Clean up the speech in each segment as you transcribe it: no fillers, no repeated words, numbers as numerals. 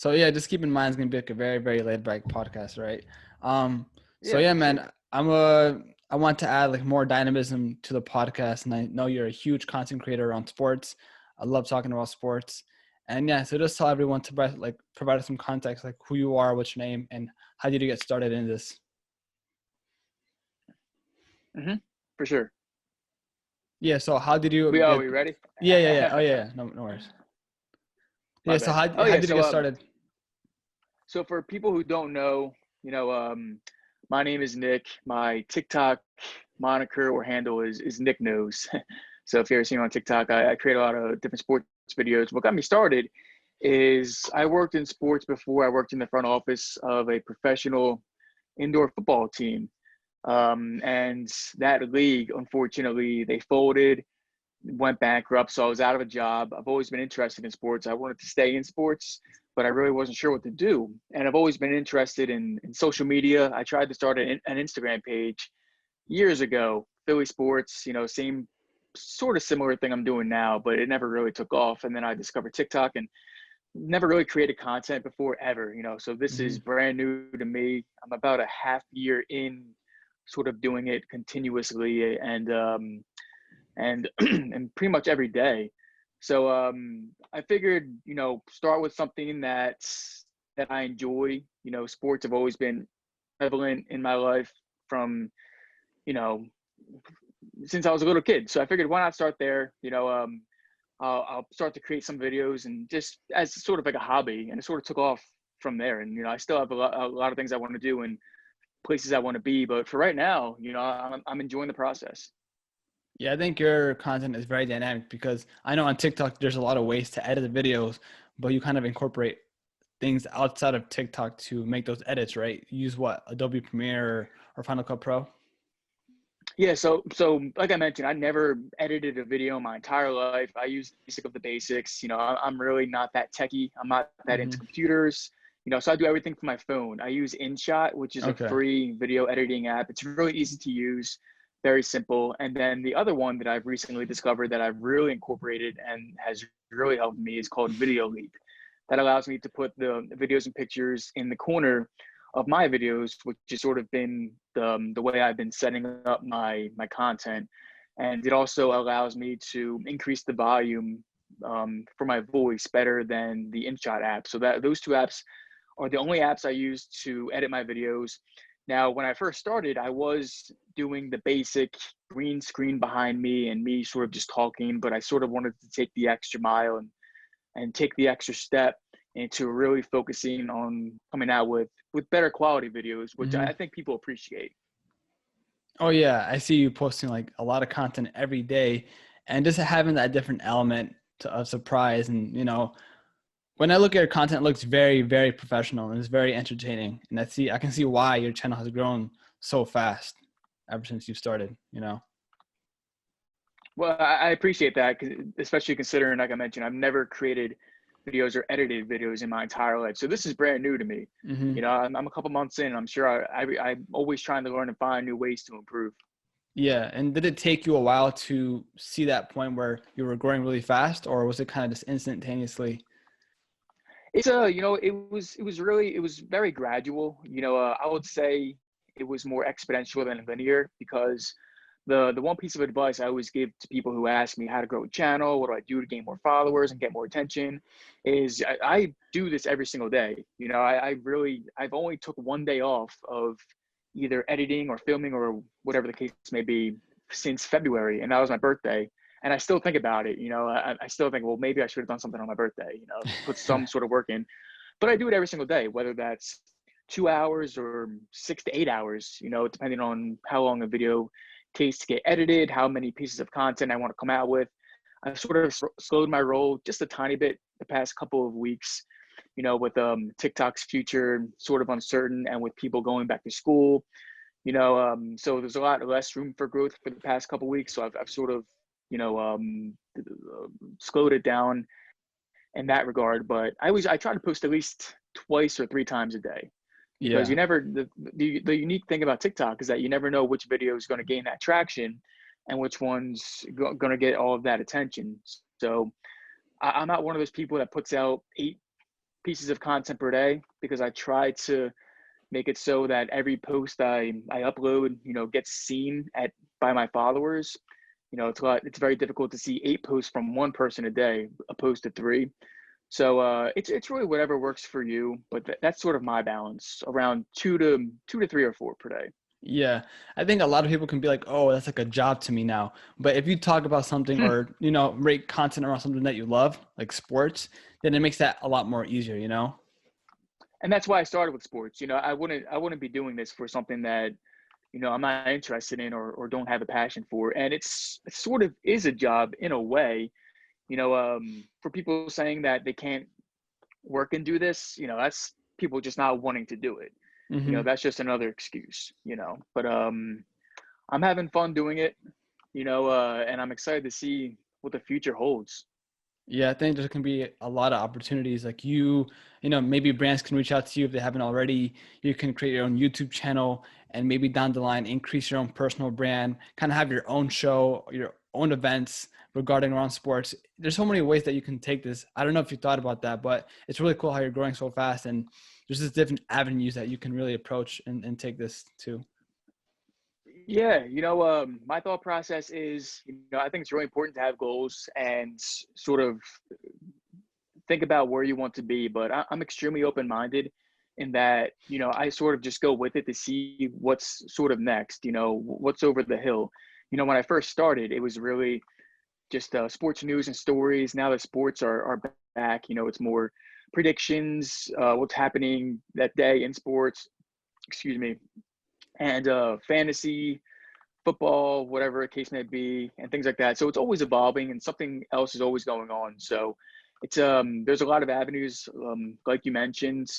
So yeah, just keep in mind it's gonna be like a very, very laid back podcast, right? So Yeah, yeah, for sure. man, I want to add like more dynamism to the podcast, and I know you're a huge content creator on sports. I love talking about sports, and yeah, so just tell everyone to provide us some context, like who you are, what's your name, and how did you get started in this? For sure. Yeah, so how did you We get? ready? Yeah, yeah, yeah. Oh yeah, yeah. No, no worries. My Yeah, so bad. how Oh how yeah, did you get started? so for people who don't know, my name is Nick. My TikTok moniker or handle is Nick Knows. So if you ever seen me on TikTok, I create a lot of different sports videos. What got me started is I worked in sports before. I worked in the front office of a professional indoor football team. And that league, unfortunately, they folded, went bankrupt. So I was out of a job. I've always been interested in sports. I wanted to stay in sports, but I really wasn't sure what to do. And I've always been interested in social media. I tried to start an Instagram page years ago, Philly sports, same sort of similar thing I'm doing now, but it never really took off. And then I discovered TikTok and never really created content before ever. So this is Hmm. brand new to me. I'm about a half year in sort of doing it continuously and and pretty much every day. So I figured, start with something that I enjoy. Sports have always been prevalent in my life from, you know, since I was a little kid. So I figured why not start there? I'll start to create some videos and just as sort of like a hobby, and it sort of took off from there. And I still have a lot of things I want to do and places I want to be, but for right now, I'm enjoying the process. Yeah, I think your content is very dynamic because I know on TikTok there's a lot of ways to edit the videos, but you kind of incorporate things outside of TikTok to make those edits, right? You use what, Adobe Premiere or Final Cut Pro? Yeah, so like I mentioned, I never edited a video my entire life. I use basic of the basics. I'm really not that techie. I'm not that into Hmm. computers. So I do everything from my phone. I use InShot, which is a Okay. free video editing app. It's really easy to use, very simple. And then the other one that I've recently discovered that I've really incorporated and has really helped me is called Video Leap. That allows me to put the videos and pictures in the corner of my videos, which has sort of been the way I've been setting up my content. And it also allows me to increase the volume for my voice better than the InShot app. So that those two apps are the only apps I use to edit my videos. Now, when I first started, I was doing the basic green screen behind me and me sort of just talking, but I sort of wanted to take the extra mile and take the extra step into really focusing on coming out with better quality videos, which Hmm. I think people appreciate. Oh yeah, I see you posting like a lot of content every day, and just having that different element of surprise. And when I look at your content, it looks very, very professional and it's very entertaining. And I can see why your channel has grown so fast ever since you started. Well, I appreciate that, especially considering, like I mentioned, I've never created videos or edited videos in my entire life. So this is brand new to me. Hmm. I'm a couple months in. And I'm sure I'm always trying to learn and find new ways to improve. Yeah. And did it take you a while to see that point where you were growing really fast, or was it kind of just instantaneously? It's it was very gradual. I would say it was more exponential than linear because the one piece of advice I always give to people who ask me how to grow a channel, what do I do to gain more followers and get more attention, is I do this every single day. I've only took one day off of either editing or filming or whatever the case may be since February, and that was my birthday. And I still think about it. I still think, well, maybe I should have done something on my birthday. Put some sort of work in, but I do it every single day, whether that's 2 hours or 6 to 8 hours. Depending on how long a video takes to get edited, how many pieces of content I want to come out with. I've sort of slowed my roll just a tiny bit the past couple of weeks. With TikTok's future sort of uncertain, and with people going back to school, so there's a lot less room for growth for the past couple of weeks. So I've sort of, you know, um, slowed it down in that regard. But I try to post at least twice or three times a day because you Yeah. never the unique thing about TikTok is that you never know which video is going to gain that traction and which one's going to get all of that attention. So I'm not one of those people that puts out pieces of content per day because I try to make it so that every post I upload, gets seen by my followers. It's very difficult to see 8 posts from one person a day opposed to 3. So it's really whatever works for you, but that's sort of my balance, around 2 to 3 or 4 per day. Yeah, I think a lot of people can be like, "Oh, that's like a job to me now." But if you talk about something or, rate content around something that you love, like sports, then it makes that a lot more easier, you know? And that's why I started with sports. I wouldn't be doing this for something that I'm not interested in or don't have a passion for. And it sort of is a job in a way. For people saying that they can't work and do this, that's people just not wanting to do it. Hmm. That's just another excuse. But I'm having fun doing it, and I'm excited to see what the future holds. Yeah, I think there can be a lot of opportunities. Like maybe brands can reach out to you if they haven't already. You can create your own YouTube channel and maybe down the line increase your own personal brand, kind of have your own show, your own events regarding around sports. There's so many ways that you can take this. I don't know if you thought about that, but it's really cool how you're growing so fast and there's just different avenues that you can really approach and take this to. Yeah, my thought process is, I think it's really important to have goals and sort of think about where you want to be. But I'm extremely open-minded in that, I sort of just go with it to see what's sort of next, what's over the hill. When I first started, it was really just sports news and stories. Now that sports are back, it's more predictions, what's happening that day in sports, excuse me, and fantasy, football, whatever the case may be, and things like that. So it's always evolving, and something else is always going on. So it's there's a lot of avenues, like you mentioned,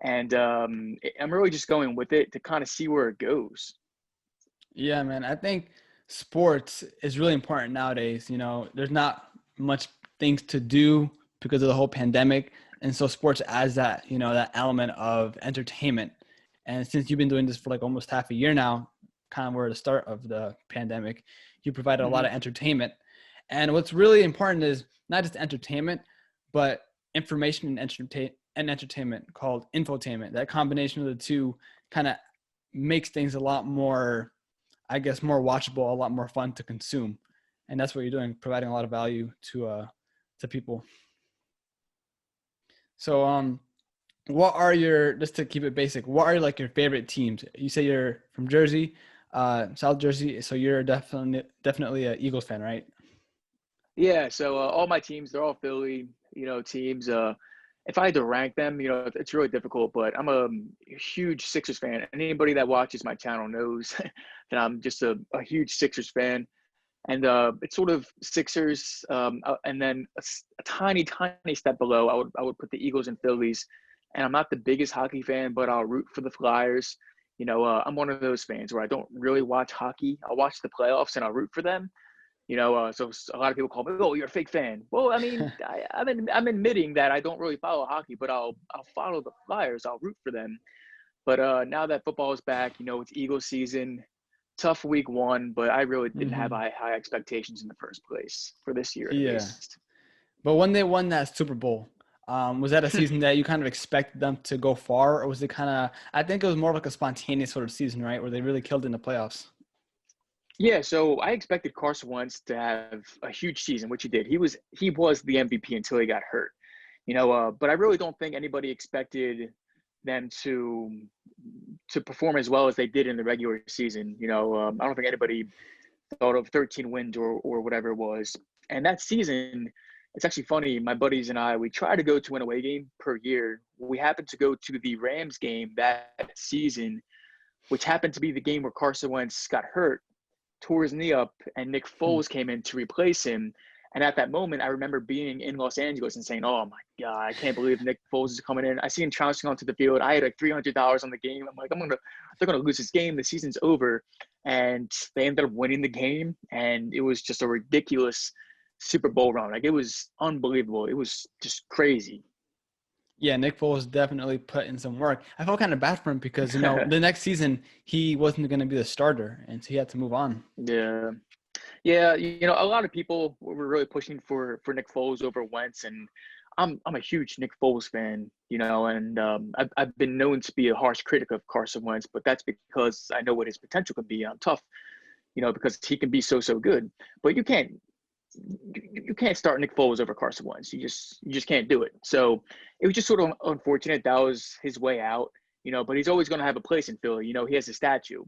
and I'm really just going with it to kind of see where it goes. Yeah, man. I think sports is really important nowadays. There's not much things to do because of the whole pandemic. And so sports adds that, that element of entertainment. And since you've been doing this for like almost half a year now, kind of were the start of the pandemic, you provided a lot Hmm. of entertainment. And what's really important is not just entertainment, but information and entertainment called infotainment. That combination of the two kind of makes things a lot more, I guess, more watchable, a lot more fun to consume. And that's what you're doing, providing a lot of value to people. So what are your, just to keep it basic, what are like your favorite teams? You say you're from Jersey, South Jersey, so you're definitely a Eagles fan, right? Yeah, so all my teams, they're all Philly, teams. If I had to rank them, it's really difficult, but I'm a huge Sixers fan. Anybody that watches my channel knows that I'm just a huge Sixers fan. And it's sort of Sixers, and then a tiny, tiny step below, I would put the Eagles and Phillies. And I'm not the biggest hockey fan, but I'll root for the Flyers. I'm one of those fans where I don't really watch hockey. I'll watch the playoffs and I'll root for them. So a lot of people call me, "Oh, you're a fake fan." Well, I mean, I'm admitting that I don't really follow hockey, but I'll follow the Flyers. I'll root for them. But now that football is back, it's Eagles season. Tough week 1, but I really didn't have Hmm. high expectations in the first place for this year, at Yeah. least. But when they won that Super Bowl, was that a season that you kind of expected them to go far, or was it kind of? I think it was more like a spontaneous sort of season, right, where they really killed in the playoffs. Yeah, so I expected Carson Wentz to have a huge season, which he did. He was the MVP until he got hurt. But I really don't think anybody expected them to perform as well as they did in the regular season. I don't think anybody thought of 13 wins or whatever it was. And that season, it's actually funny. My buddies and I, we try to go to an away game per year. We happened to go to the Rams game that season, which happened to be the game where Carson Wentz got hurt, tore his knee up, and Nick Hmm. Foles came in to replace him. And at that moment, I remember being in Los Angeles and saying, "Oh my God, I can't believe Nick Foles is coming in." I see him trouncing onto the field. I had like $300 on the game. I'm like, they're gonna lose this game. The season's over, and they ended up winning the game. And it was just a ridiculous Super Bowl run. Like it was unbelievable. It was just crazy. Yeah, Nick Foles definitely put in some work. I felt kind of bad for him because the next season he wasn't going to be the starter, and so he had to move on. Yeah. Yeah, a lot of people were really pushing for Nick Foles over Wentz, and I'm a huge Nick Foles fan, and I've been known to be a harsh critic of Carson Wentz, but that's because I know what his potential can be. I'm tough, because he can be so good. But you can't start Nick Foles over Carson Wentz. You just can't do it. So it was just sort of unfortunate that was his way out, But he's always going to have a place in Philly. He has a statue,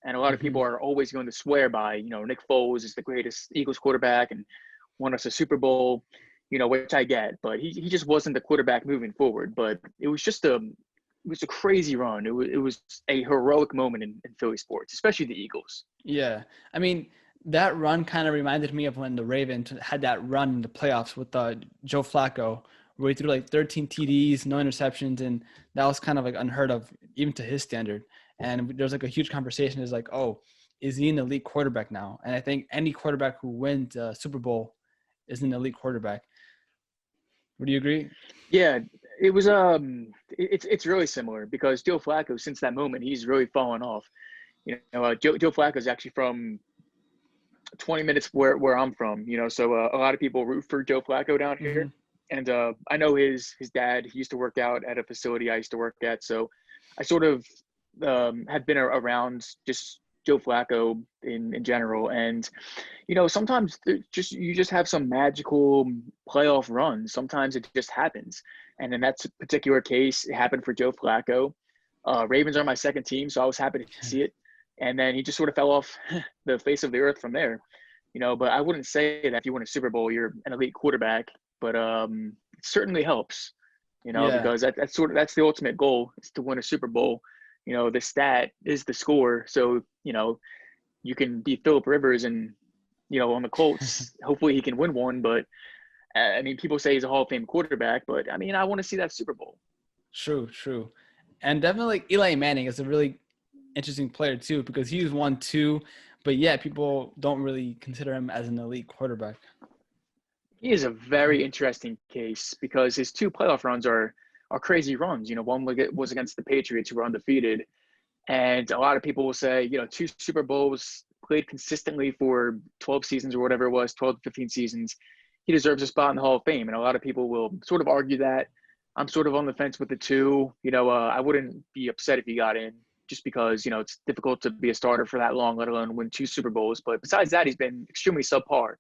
and a lot of Hmm. people are always going to swear by, Nick Foles is the greatest Eagles quarterback and won us a Super Bowl, which I get. But he just wasn't the quarterback moving forward. But it was a crazy run. It was a heroic moment in Philly sports, especially the Eagles. Yeah. I mean, that run kind of reminded me of when the Ravens had that run in the playoffs with Joe Flacco, where he threw like 13 TDs, no interceptions, and that was kind of like unheard of, even to his standard. And there's like a huge conversation is like, oh, is he an elite quarterback now? And I think any quarterback who wins a Super Bowl is an elite quarterback. Would you agree? Yeah, it was it's really similar because Joe Flacco, since that moment, he's really fallen off. Joe Flacco is actually from 20 minutes where I'm from. So a lot of people root for Joe Flacco down Hmm. here, and I know his dad. He used to work out at a facility I used to work at, so I sort of had been around just Joe Flacco in general, and sometimes you just have some magical playoff runs. Sometimes it just happens, and in that particular case, it happened for Joe Flacco. Ravens are my second team, so I was happy to see it. And then he just sort of fell off the face of the earth from there. But I wouldn't say that if you win a Super Bowl, you're an elite quarterback. But it certainly helps, Yeah. because that's the ultimate goal is to win a Super Bowl. The stat is the score, so you can beat Philip Rivers and on the Colts. Hopefully he can win one, but I mean, people say he's a Hall of Fame quarterback, but I mean, I want to see that Super Bowl. True, true. And definitely like Eli Manning is a really interesting player too because he's won two, but yeah, people don't really consider him as an elite quarterback. He is a very interesting case because his two playoff runs are crazy runs. One was against the Patriots, who were undefeated, and a lot of people will say, two Super Bowls played consistently for 12 seasons or whatever it was, 12 to 15 seasons. He deserves a spot in the Hall of Fame, and a lot of people will sort of argue that. I'm sort of on the fence with the two. I wouldn't be upset if he got in, just because it's difficult to be a starter for that long, let alone win two Super Bowls. But besides that, he's been extremely subpar.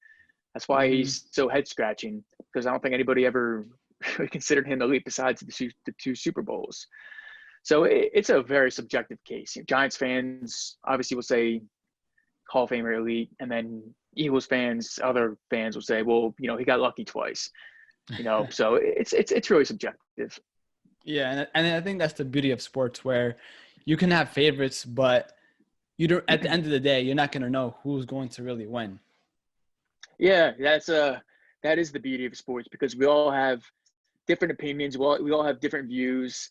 That's why Hmm. he's so head scratching, because I don't think anybody ever really considered him elite besides the two Super Bowls. So it's a very subjective case. Giants fans obviously will say Hall of Famer elite, and then Eagles fans, other fans will say, well, he got lucky twice. So it's really subjective. Yeah, and I think that's the beauty of sports where you can have favorites, but you don't. At the end of the day, you're not going to know who's going to really win. Yeah, that is the beauty of sports because we all have different opinions. We all have different views.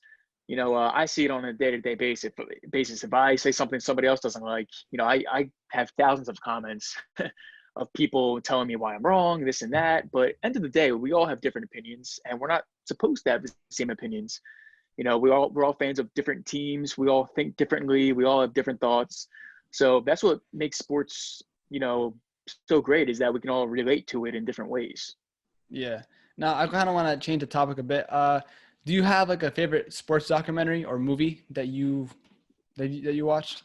I see it on a day-to-day basis. If I say something somebody else doesn't like, I have thousands of comments of people telling me why I'm wrong, this and that. But end of the day, we all have different opinions, and we're not supposed to have the same opinions. We're all fans of different teams. We all think differently. We all have different thoughts. So that's what makes sports, so great is that we can all relate to it in different ways. Yeah. Now I kind of want to change the topic a bit. Do you have like a favorite sports documentary or movie that you watched?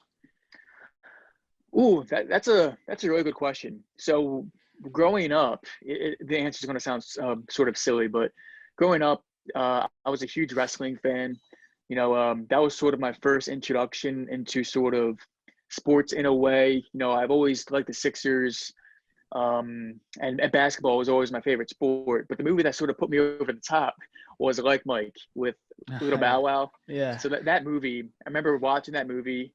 Ooh, that's a really good question. So growing up, the answer is going to sound sort of silly, but growing up, I was a huge wrestling fan. That was sort of my first introduction into sort of sports in a way. I've always liked the Sixers, and basketball was always my favorite sport. But the movie that sort of put me over the top was Like Mike with Little Bow Wow. Yeah. So that movie, I remember watching that movie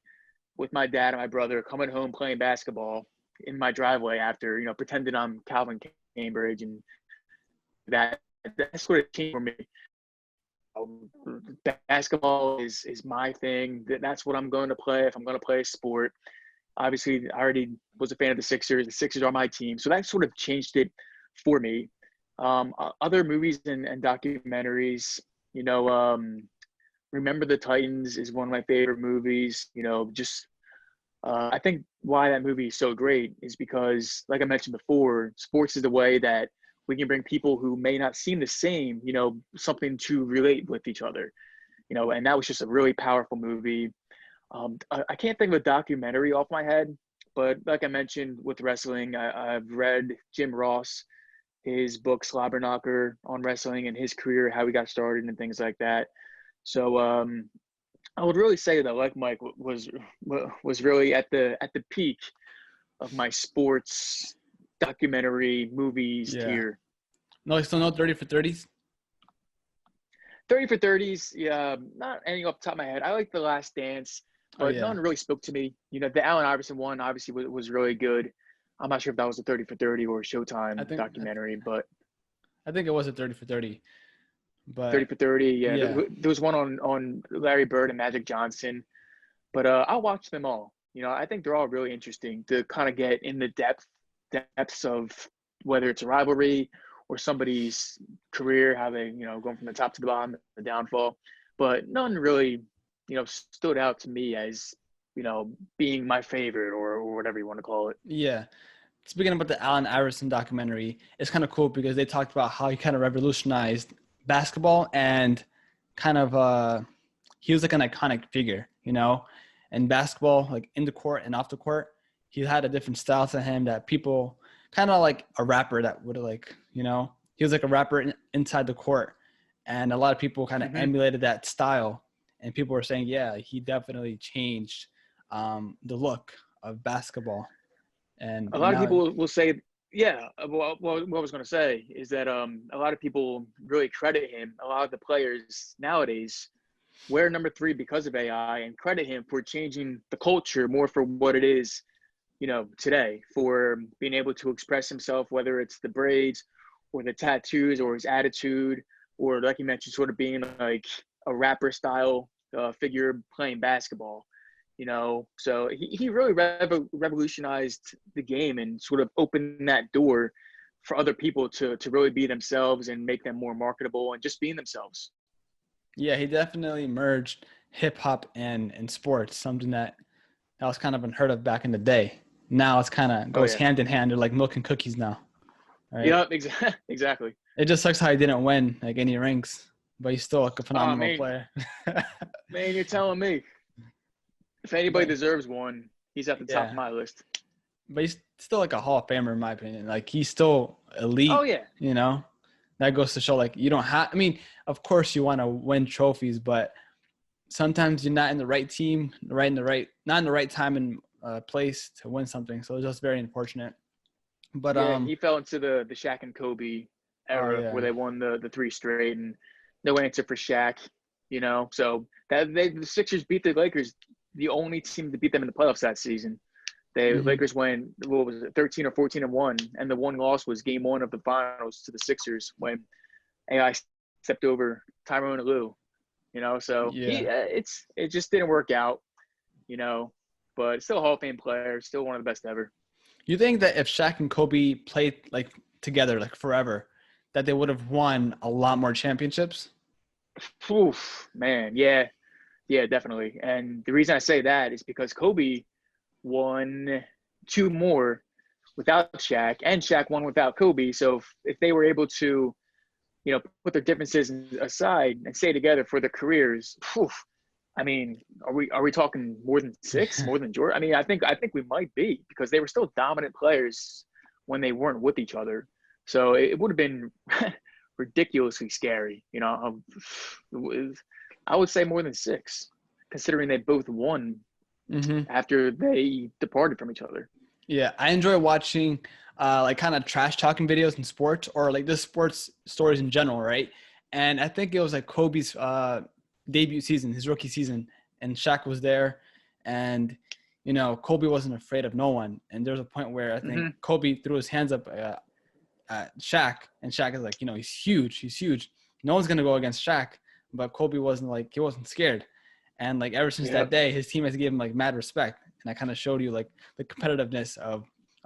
with my dad and my brother coming home playing basketball in my driveway after, pretending I'm Calvin Cambridge, and that sort of changed for me. Basketball is my thing. That's what I'm going to play if I'm going to play a sport. Obviously, I already was a fan of the Sixers. The Sixers are my team, so that sort of changed it for me. Other movies and documentaries, you know, Remember the Titans is one of my favorite movies. Just I think why that movie is so great is because, like I mentioned before, sports is the way that we can bring people who may not seem the same, something to relate with each other, and that was just a really powerful movie. I can't think of a documentary off my head, but like I mentioned with wrestling, I've read Jim Ross, his book Slobberknocker on wrestling and his career, how he got started and things like that. So I would really say that Like Mike was really at the peak of my sports documentary movies Yeah. tier. No, still no 30 for 30s? 30 for 30s, yeah, not any off the top of my head. I like The Last Dance, Oh, but yeah. none really spoke to me. The Allen Iverson one obviously was really good. I'm not sure if that was a 30 for 30 or a I Showtime think documentary, but I think it was a 30 for 30. 30 But for 30, yeah. yeah. There was one on Larry Bird and Magic Johnson, but I'll watch them all. I think they're all really interesting to kind of get in the depths of whether it's a rivalry or somebody's career, how they, going from the top to the bottom, the downfall. But none really, stood out to me as, being my favorite or whatever you want to call it. Yeah. Speaking about the Allen Iverson documentary, it's kind of cool because they talked about how he kind of revolutionized basketball and kind of he was like an iconic figure, in basketball, like in the court and off the court. He had a different style to him that people kind of like a rapper that would like, he was like a rapper inside the court. And a lot of people kind of Mm-hmm. emulated that style. And people were saying, yeah, he definitely changed the look of basketball. And A lot of now, people will say, yeah. Well, what I was going to say is that a lot of people really credit him. A lot of the players nowadays wear number 3 because of AI and credit him for changing the culture more for what it is, today, for being able to express himself, whether it's the braids or the tattoos or his attitude, or like you mentioned, sort of being like a rapper style figure playing basketball. So he really revolutionized the game and sort of opened that door for other people to really be themselves and make them more marketable and just being themselves. yeah, he definitely merged hip hop and sports, something that was kind of unheard of back in the day. Now it's kind of Oh goes yeah. hand in hand. They're like milk and cookies now, right? Yeah, exactly. It just sucks how he didn't win like any rings, but he's still like a Oh phenomenal man, player. man, you're telling me if anybody But deserves one, he's at the top of yeah, my list. but he's still like a Hall of Famer in my opinion. Like he's still Oh elite, yeah. That goes to show like you don't have. I mean, of course you want to win trophies, but sometimes you're not in the right team, not in the right time and place to win something. So it's just very unfortunate. But Yeah, he fell into the Shaq and Kobe oh era where yeah, they won the 3 straight, and no answer for Shaq. So that the Sixers beat the Lakers, the only team to beat them in the playoffs that season. The hmm Lakers went, what was it, 13 or 14-1, and the one loss was game 1 of the finals to the Sixers when AI stepped over Tyrone Lue. So yeah. it just didn't work out. But still a Hall of Fame player, still one of the best ever. You think that if Shaq and Kobe played like together like forever, that they would have won a lot more championships? Oof, man, yeah, definitely. And the reason I say that is because Kobe won 2 more without Shaq, and Shaq won without Kobe. So if they were able to, put their differences aside and stay together for their careers, I mean, are we talking more than 6, more than Jordan? I mean, I think we might be, because they were still dominant players when they weren't with each other. So it would have been ridiculously scary. I would say more than 6, considering they both won hmm after they departed from each other. Yeah, I enjoy watching like kind of trash talking videos in sports or like just sports stories in general, right? And I think it was like Kobe's debut season, his rookie season, and Shaq was there, and Kobe wasn't afraid of no one. And there was a point where I think Mm-hmm. Kobe threw his hands up at Shaq, and Shaq is like, he's huge. No one's gonna go against Shaq, but Kobe he wasn't scared, and like ever since that Yep. day, his team has given him like mad respect, and I kind of showed you like the competitiveness of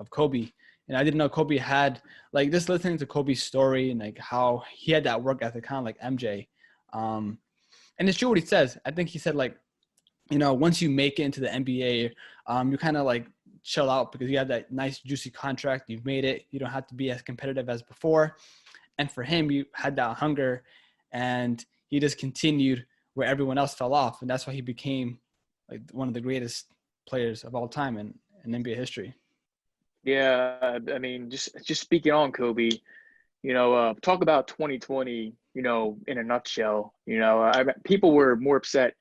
Kobe, and I didn't know Kobe had like just listening to Kobe's story and like how he had that work ethic, kind of like MJ, and it's true what he says. I think he said like once you make it into the NBA, you kind of like chill out because you have that nice juicy contract. You've made it. You don't have to be as competitive as before. And for him, you had that hunger, and he just continued where everyone else fell off. And that's why he became like one of the greatest players of all time in NBA history. Yeah, I mean, just speaking on Kobe, talk about 2020, in a nutshell. People were more upset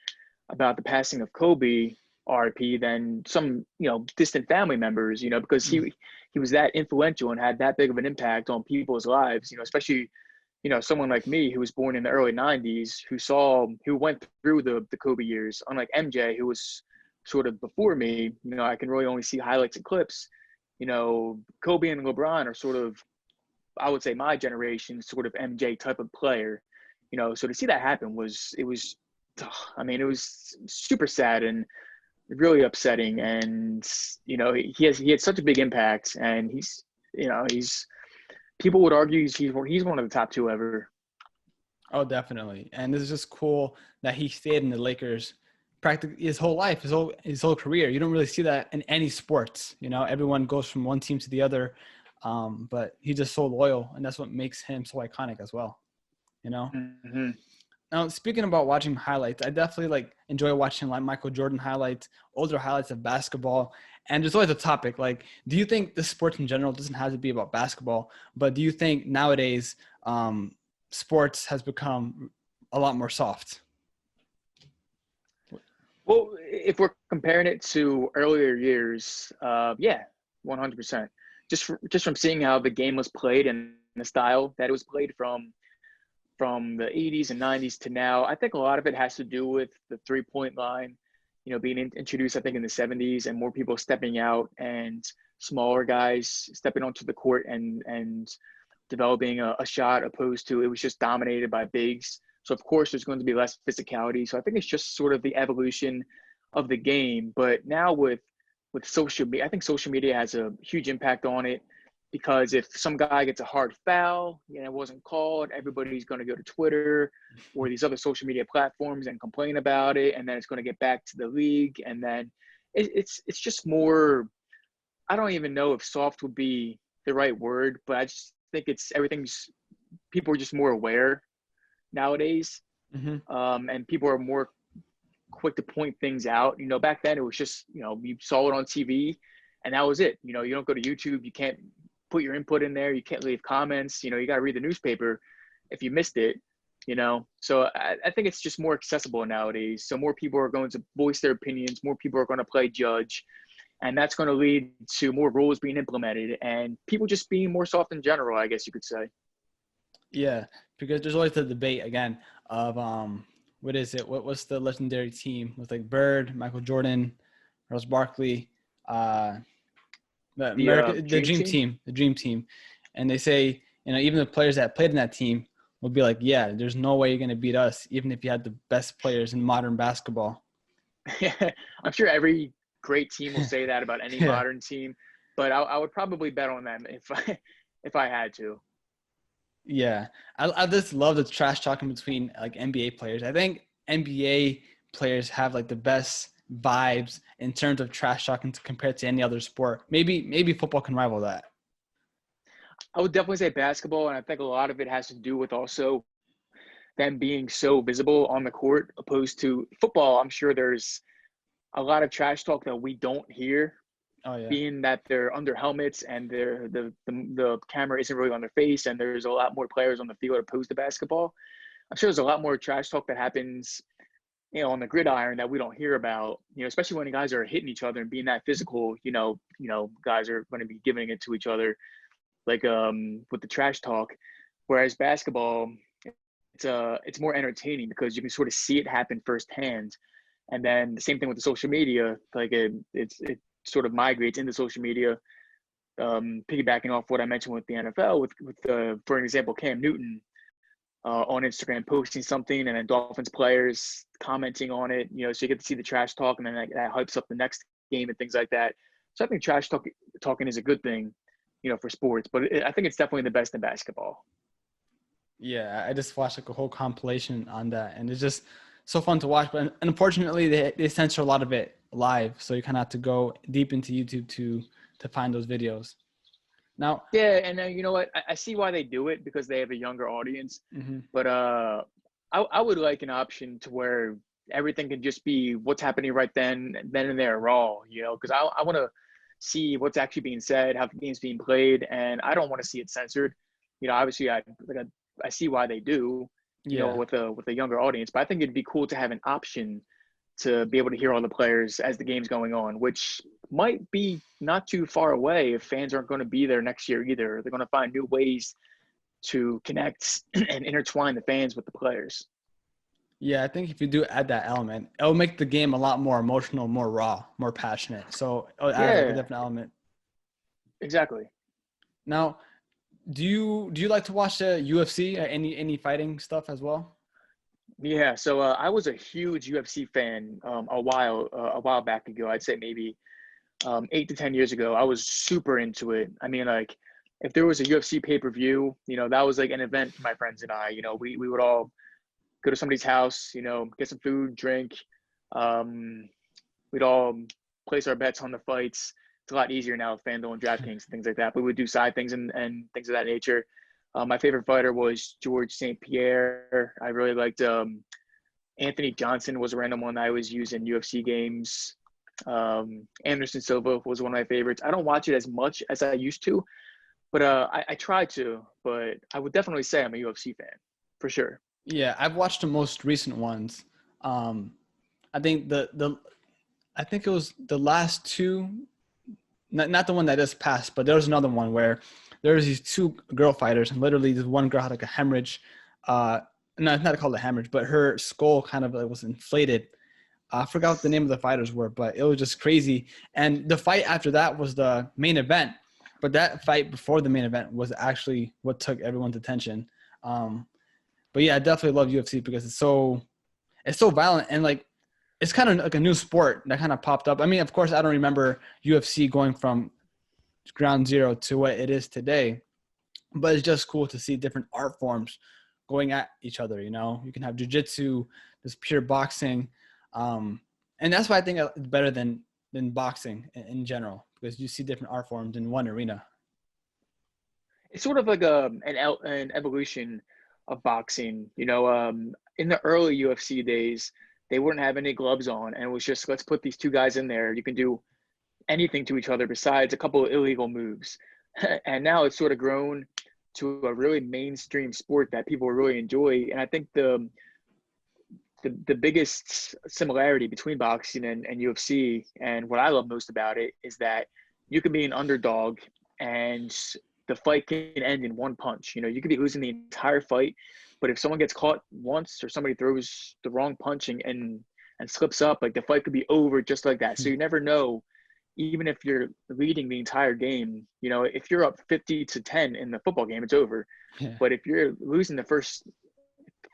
about the passing of Kobe, RP, than some, distant family members, because he was that influential and had that big of an impact on people's lives, especially, someone like me who was born in the early 90s, who went through the Kobe years, unlike MJ, who was sort of before me. I can really only see highlights and clips. Kobe and LeBron are sort of, I would say, my generation sort of MJ type of player. So to see that happen it was super sad and really upsetting. And he had such a big impact, and he's people would argue he's one of the top two ever. Oh, definitely. And this is just cool that he stayed in the Lakers practically his whole life, his whole career. You don't really see that in any sports. Everyone goes from one team to the other, but he's just so loyal, and that's what makes him so iconic as well. Mm-hmm. Now, speaking about watching highlights, I definitely enjoy watching Michael Jordan highlights, older highlights of basketball. And there's always a topic do you think the sports in general doesn't have to be about basketball, but do you think nowadays sports has become a lot more soft? Well, if we're comparing it to earlier years, yeah, 100%. Just from seeing how the game was played and the style that it was played from the 80s and 90s to now, I think a lot of it has to do with the 3-point line, being introduced, I think, in the 70s, and more people stepping out and smaller guys stepping onto the court and developing a shot, opposed to it was just dominated by bigs. So of course there's going to be less physicality. So I think it's just sort of the evolution of the game. But now with social media, I think social media has a huge impact on it, because if some guy gets a hard foul and it wasn't called, everybody's going to go to Twitter or these other social media platforms and complain about it, and then it's going to get back to the league, and then it's just more. I don't even know if soft would be the right word, but I just think people are just more aware nowadays. Mm-hmm. And people are more quick to point things out. Back then it was just, you saw it on TV and that was it. You don't go to YouTube. You can't put your input in there. You can't leave comments. You got to read the newspaper if you missed it, So I think it's just more accessible nowadays. So more people are going to voice their opinions. More people are going to play judge. And that's going to lead to more rules being implemented and people just being more soft in general, I guess you could say. Yeah, because there's always the debate again of what is it? What's the legendary team with Bird, Michael Jordan, Charles Barkley, the dream team, and they say even the players that played in that team will be like, yeah, there's no way you're gonna beat us, even if you had the best players in modern basketball. I'm sure every great team will say that about any modern team, but I would probably bet on them if I had to. Yeah, I just love the trash talking between NBA players. I think NBA players have the best vibes in terms of trash talking compared to any other sport. Maybe football can rival that. I would definitely say basketball, and I think a lot of it has to do with also them being so visible on the court, opposed to football. I'm sure there's a lot of trash talk that we don't hear. Oh yeah. Being that they're under helmets and the camera isn't really on their face, and there's a lot more players on the field opposed to basketball. I'm sure there's a lot more trash talk that happens, on the gridiron that we don't hear about. Especially when guys are hitting each other and being that physical. Guys are going to be giving it to each other, with the trash talk. Whereas basketball, it's more entertaining because you can sort of see it happen firsthand. And then the same thing with the social media, it sort of migrates into social media, piggybacking off what I mentioned with the NFL, with for an example, Cam Newton on Instagram posting something, and then Dolphins players commenting on it. So you get to see the trash talk, and then that hypes up the next game and things like that. So I think trash talking is a good thing, for sports, but I think it's definitely the best in basketball. Yeah, I just watched a whole compilation on that, and it's just so fun to watch. But unfortunately, they censor a lot of it live. So you kind of have to go deep into YouTube to find those videos. Now, Yeah, and you know what? I see why they do it because they have a younger audience. mhm. But I would like an option to where everything can just be what's happening right then and there, raw. You know, because I want to see what's actually being said, how the game's being played, and I don't want to see it censored. You know, obviously, I see why they do. You know, Yeah. with a younger audience, but I think it'd be cool to have an option to be able to hear all the players as the game's going on, which might be not too far away if fans aren't going to be there next year either. They're going to find new ways to connect and intertwine the fans with the players. Yeah, I think if you do add that element, it'll make the game a lot more emotional, more raw, more passionate. So it'll add like a Yeah, different element. exactly. Now, do you like to watch the UFC or any fighting stuff as well? Yeah, so I was a huge UFC fan a while back ago. I'd say maybe 8 to 10 years ago. I was super into it. I mean, like if there was a UFC pay-per-view, you know, that was like an event for my friends and I. You know, we would all go to somebody's house, you know, get some food, drink. Um, we'd all place our bets on the fights. It's a lot easier now with FanDuel and DraftKings and things like that. But we would do side things and things of that nature. My favorite fighter was George St. Pierre. I really liked Anthony Johnson was a random one I always use in UFC games. Anderson Silva was one of my favorites. I don't watch it as much as I used to, but I try to. But I would definitely say I'm a UFC fan for sure. Yeah, I've watched the most recent ones. I think I think it was the last two, not the one that just passed, but there was another one where there was these two girl fighters, and literally this one girl had like a hemorrhage. No, it's not called a hemorrhage, but her skull kind of like was inflated. I forgot what the name of the fighters were, but it was just crazy. And the fight after that was the main event, but that fight before the main event was actually what took everyone's attention. Um, but yeah, I definitely love UFC because it's so violent, and like it's kind of like a new sport that kind of popped up. I mean, of course, I don't remember UFC going from ground zero to what it is today, but it's just cool to see different art forms going at each other. You know, you can have jujitsu, this pure boxing, and that's why I think it's better than boxing in general, because you see different art forms in one arena. It's sort of like an evolution of boxing. You know, in the early UFC days, they wouldn't have any gloves on, and it was just let's put these two guys in there. You can do anything to each other besides a couple of illegal moves. And now it's sort of grown to a really mainstream sport that people really enjoy. And I think the biggest similarity between boxing and UFC, and what I love most about it, is that you can be an underdog and the fight can end in one punch. You know, you could be losing the entire fight, but if someone gets caught once or somebody throws the wrong punch and slips up, like the fight could be over just like that. So you never know, even if you're leading the entire game. You know, if you're up 50-10 in the football game, it's over. Yeah. But if you're losing the first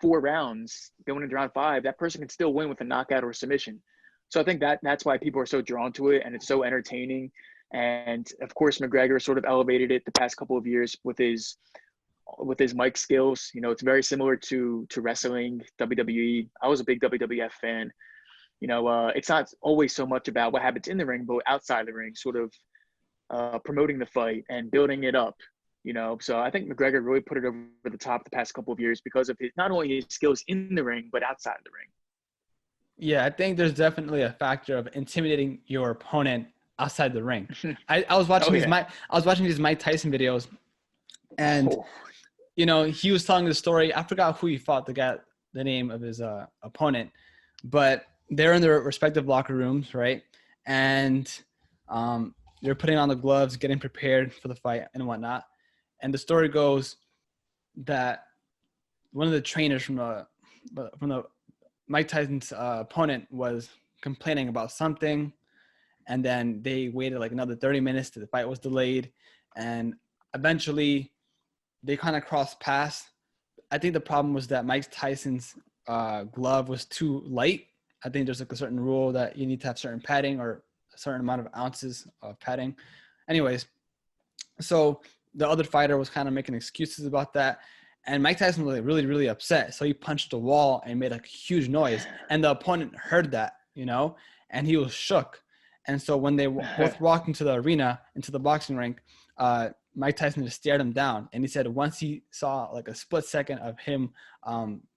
4 rounds going into round 5, that person can still win with a knockout or a submission. So I think that's why people are so drawn to it, and it's so entertaining. And of course, McGregor sort of elevated it the past couple of years with his mic skills. You know, it's very similar to wrestling, WWE. I was a big WWF fan. You know, it's not always so much about what happens in the ring, but outside the ring, sort of promoting the fight and building it up. You know, so I think McGregor really put it over the top the past couple of years because of his not only his skills in the ring, but outside the ring. Yeah, I think there's definitely a factor of intimidating your opponent outside the ring. I was watching Oh yeah. these Mike Tyson videos, and Oh, you know, he was telling the story. I forgot who he fought, the name of his opponent, but they're in their respective locker rooms, right? And they're putting on the gloves, getting prepared for the fight and whatnot. And the story goes that one of the trainers from the Mike Tyson's opponent was complaining about something, and then they waited like another 30 minutes till the fight was delayed, and eventually they kind of crossed paths. I think the problem was that Mike Tyson's glove was too light. I think there's like a certain rule that you need to have certain padding or a certain amount of ounces of padding. Anyways, so the other fighter was kind of making excuses about that. And Mike Tyson was like really, really upset. So he punched the wall and made a huge noise. And the opponent heard that, you know, and he was shook. And so when they both walked into the arena, into the boxing rink, Mike Tyson just stared him down. And he said once he saw like a split second of him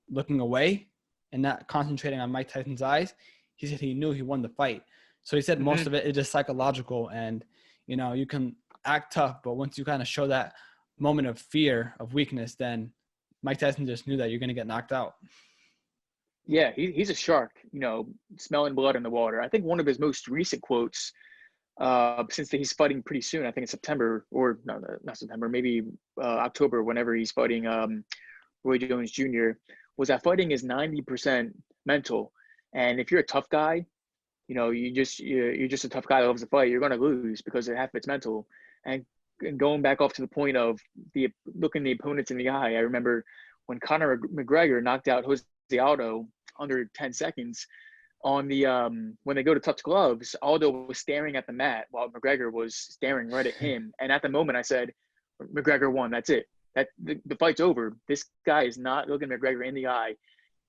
looking away and not concentrating on Mike Tyson's eyes, he said he knew he won the fight. So he said most of it is just psychological, and you can act tough, but once you kind of show that moment of fear, of weakness, then Mike Tyson just knew that you're going to get knocked out. Yeah, he's a shark, smelling blood in the water. I think one of his most recent quotes, since he's fighting pretty soon, I think it's September, or no, not September, maybe October, whenever he's fighting Roy Jones Jr., was that fighting is 90% mental. And if you're a tough guy, you're just a tough guy that loves to fight, you're going to lose because half of it's mental. And going back off to the point of looking the opponents in the eye, I remember when Conor McGregor knocked out Jose Aldo under 10 seconds on the when they go to touch gloves, Aldo was staring at the mat while McGregor was staring right at him. And at the moment I said, McGregor won. That's it. The fight's over. This guy is not looking McGregor in the eye.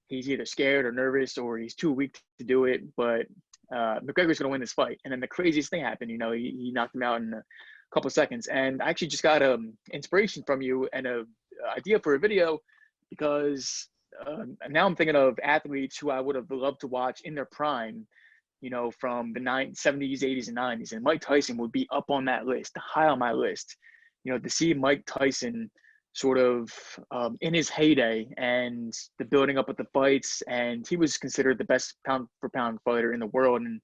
He's either scared or nervous or he's too weak to do it. But McGregor's going to win this fight. And then the craziest thing happened. He knocked him out in a couple of seconds. And I actually just got inspiration from you and a idea for a video, because now I'm thinking of athletes who I would have loved to watch in their prime, from the 70s, 80s, and 90s. And Mike Tyson would be up on that list, high on my list. To see Mike Tyson sort of in his heyday and the building up of the fights, and he was considered the best pound for pound fighter in the world, and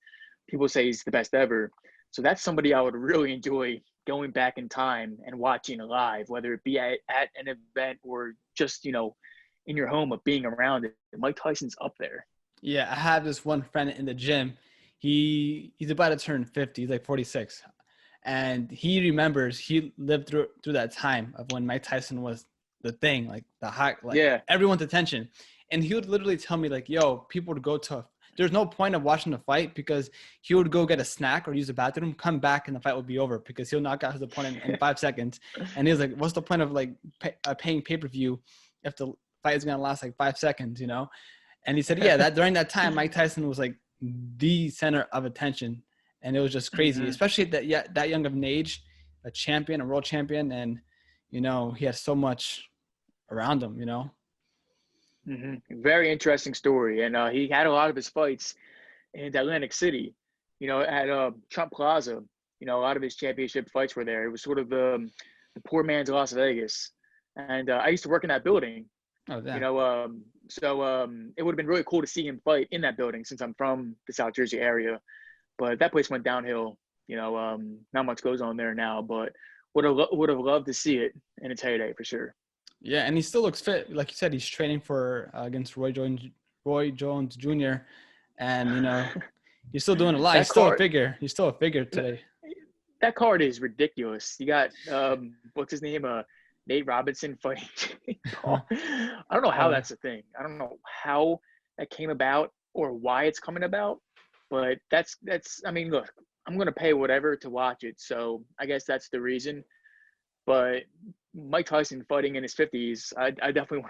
people say he's the best ever. So that's somebody I would really enjoy going back in time and watching live, whether it be at an event or just, in your home, of being around it. Mike Tyson's up there. Yeah, I have this one friend in the gym. He's about to turn 50. He's like 46. And he remembers he lived through that time of when Mike Tyson was the thing, like the hot, like everyone's attention. And he would literally tell me like, yo, people would go to, there's no point of watching the fight, because he would go get a snack or use the bathroom, come back, and the fight would be over because he'll knock out his opponent in 5 seconds. And he was like, what's the point of like paying pay-per-view if the fight is going to last like 5 seconds, And he said, yeah, that during that time, Mike Tyson was like the center of attention. And it was just crazy, especially at that young of an age, a champion, a world champion. And, he had so much around him, Very interesting story. And he had a lot of his fights in Atlantic City, at Trump Plaza. A lot of his championship fights were there. It was sort of the poor man's Las Vegas. And I used to work in that building. Oh, damn. So it would have been really cool to see him fight in that building since I'm from the South Jersey area. But that place went downhill. Not much goes on there now, but would have loved to see it in its heyday for sure. Yeah, and he still looks fit. Like you said, he's training for against Roy Jones Jr. And he's still doing a lot. He's still a figure today. That card is ridiculous. You got what's his name? Nate Robinson fighting Jake Paul. I don't know how that's a thing. I don't know how that came about or why it's coming about. But that's. I mean, look, I'm gonna pay whatever to watch it, so I guess that's the reason. But Mike Tyson fighting in his 50s, I definitely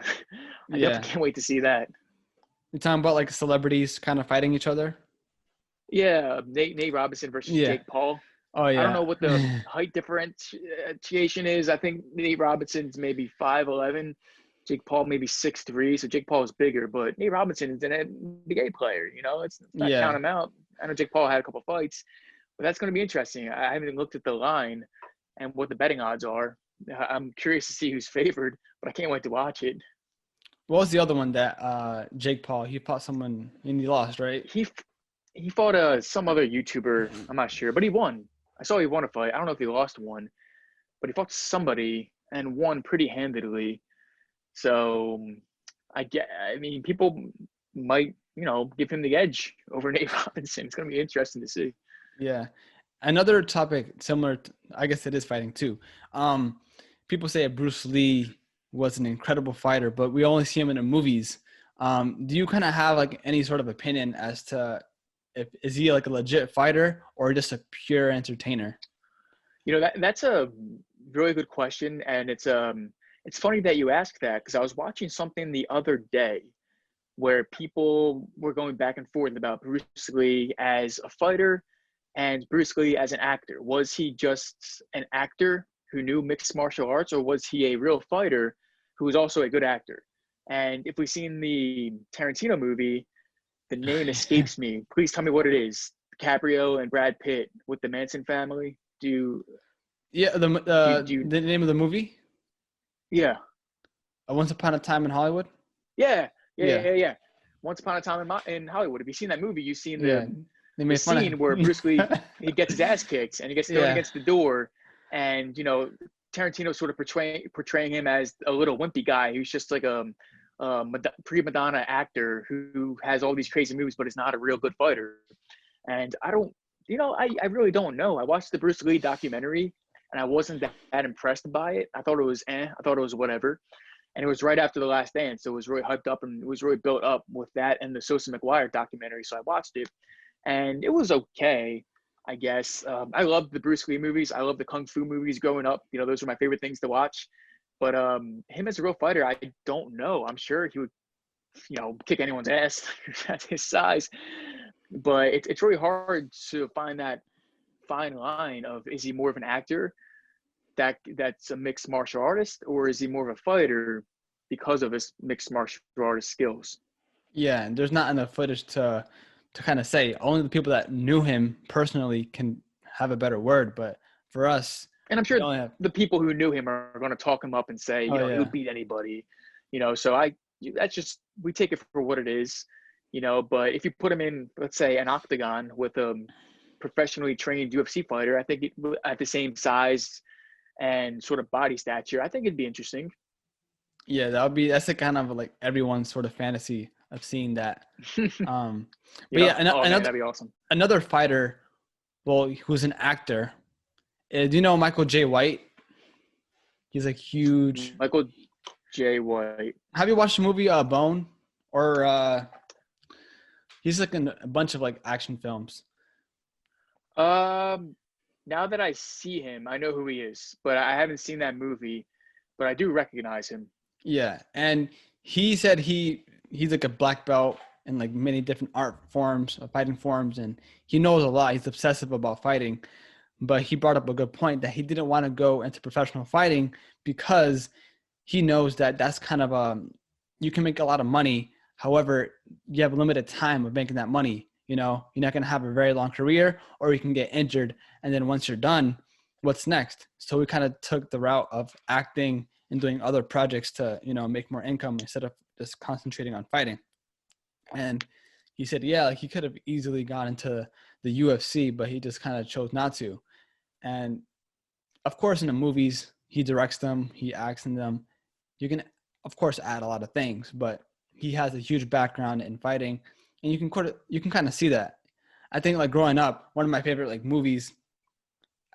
definitely can't wait to see that. You're talking about like celebrities kind of fighting each other? Yeah, Nate Robinson versus Jake Paul. Oh yeah. I don't know what the height differentiation is. I think Nate Robinson's maybe 5'11". Jake Paul maybe 6'3", so Jake Paul is bigger, but Nate Robinson is an NBA player. It's not count him out. I know Jake Paul had a couple fights, but that's going to be interesting. I haven't looked at the line and what the betting odds are. I'm curious to see who's favored, but I can't wait to watch it. What was the other one that Jake Paul? He fought someone and he lost, right? He fought some other YouTuber. I'm not sure, but he won. I saw he won a fight. I don't know if he lost one, but he fought somebody and won pretty handedly. So I mean, people might, give him the edge over Nate Robinson. It's going to be interesting to see. Yeah. Another topic similar, I guess it is fighting too. People say Bruce Lee was an incredible fighter, but we only see him in the movies. Do you kind of have like any sort of opinion as to is he like a legit fighter or just a pure entertainer? That's a really good question. And it's funny that you asked that, because I was watching something the other day where people were going back and forth about Bruce Lee as a fighter and Bruce Lee as an actor. Was he just an actor who knew mixed martial arts, or was he a real fighter who was also a good actor? And if we've seen the Tarantino movie, the name escapes me. Please tell me what it is. DiCaprio and Brad Pitt with the Manson family. Yeah, the name of the movie? Yeah. Once Upon a Time in Hollywood? Yeah. Yeah. Once Upon a Time in Hollywood. If you've seen that movie, you've seen Yeah. They the made fun scene of where Bruce Lee, he gets his ass kicked and he gets thrown Yeah. against the door. And, Tarantino sort of portraying him as a little wimpy guy who's just like a prima donna actor who has all these crazy moves, but is not a real good fighter. And I don't, I really don't know. I watched the Bruce Lee documentary and I wasn't that impressed by it. I thought it was I thought it was whatever. And it was right after The Last Dance. So it was really hyped up and it was really built up with that and the Sosa McGuire documentary. So I watched it and it was okay, I guess. I love the Bruce Lee movies. I love the Kung Fu movies growing up. Those are my favorite things to watch. But him as a real fighter, I don't know. I'm sure he would, kick anyone's ass at his size. But it's really hard to find that fine line of, is he more of an actor that's a mixed martial artist, or is he more of a fighter because of his mixed martial artist skills? Yeah, and there's not enough footage to kind of say. Only the people that knew him personally can have a better word. But for us, and I'm sure the people who knew him are going to talk him up and say, he'll beat anybody. So that's just, we take it for what it is. But if you put him in, let's say, an octagon with a professionally trained UFC fighter, I think at the same size and sort of body stature, I think it'd be interesting. Yeah, that's the kind of like everyone's sort of fantasy of seeing that. But that'd be awesome. Another fighter, who's an actor. Do you know Michael J. White? He's like huge. Michael J. White. Have you watched the movie Bone? Or he's like in a bunch of like action films. Now that I see him, I know who he is, but I haven't seen that movie, but I do recognize him. Yeah, and he said he's like a black belt in like many different art forms, fighting forms, and he knows a lot. He's obsessive about fighting, but he brought up a good point that he didn't want to go into professional fighting because he knows that that's kind of you can make a lot of money. However, you have a limited time of making that money. You're not going to have a very long career, or you can get injured. And then once you're done, what's next? So we kind of took the route of acting and doing other projects to, make more income instead of just concentrating on fighting. And he said, he could have easily gone into the UFC, but he just kind of chose not to. And of course, in the movies, he directs them, he acts in them. You can, of course, add a lot of things, but he has a huge background in fighting. And you can kind of see that. I think like growing up, one of my favorite like movies,